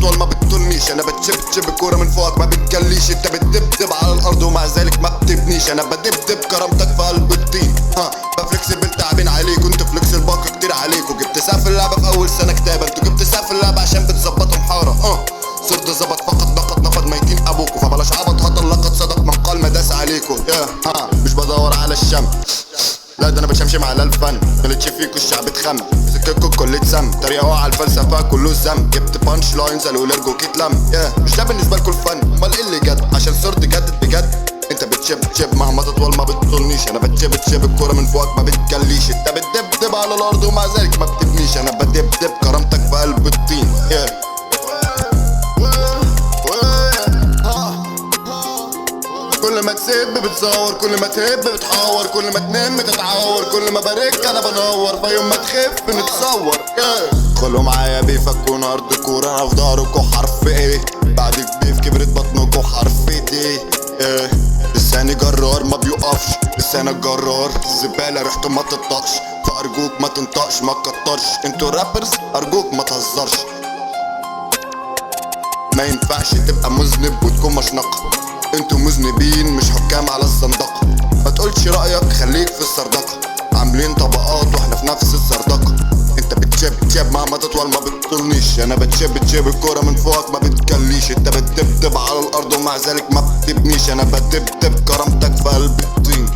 تطول ما بتطولنيش. انا بتشب الكورة من فوقك ما بتجليش. انت بتدبدب على الارض ومع ذلك ما بتبنيش. انا بدبدب كرامتك في قلب الطين. بفلكسبل تعبين عليك وانت فلكسل باقي كتير عليك. وجبت سقف اللعبة في اول سنة كتابة. انتوا جبت سقف اللعبة عشان بتظبطهم حارة. صرت ظبط فقط نقد نفض ميتين ابوكوا. فبلاش عبط هطل لقد صدق من قال ما داس عليكوا. مش بدور على الشم، لا ده انا بشمشم على الفن. غلطش فيكوا الشعب اتخم، سكتكوا كل اتسم. تريقوا على الفلسفة كله زم. جبت بانش لاينز قالوا لارجو كيتلم. مش ده بالنسبة لكوا الفن، امال ايه اللي جد؟ عشان صرت جدد بجد. انت بتشب مهما تطول ما بتطولنيش. انا بتشب الكورة من فوقك ما بتجليش. انت بتدبدب على الارض ومع ذلك ما بتبنيش. انا بدبدب كرامتك في قلب الطين. كل ما تسب بتصور، كل ما تهب بتحور، كل ما تنم تتعور، كل ما بارك انا بنور. فيوم ما تخف نتصور. ادخلوا معايا بيفكونا ارض كورة. انا في ظهركوا حرف ايه، بعد بيف كبرت بطنكوا حرف دي. لساني جرار ما بيقفش، لسانك جرار الزبالة ريحته ما تطقش. فارجوك ما تنطقش ما تكترش. انتوا رابرز ارجوك ما تهزرش. ما ينفعش تبقى مذنب وتكون مشنقة. انتوا مذنبين مش حكام على الزندقة. ما تقولش رأيك خليك في السردقة. عاملين طبقات واحنا في نفس الزردقة. انت بتشب مهما تطول ما بتطولنيش. انا بتشب الكورة من فوقك ما بتجليش. انت بتدبدب على الارض ومع ذلك ما بتبنيش. انا بدبدب كرامتك في قلب الطين.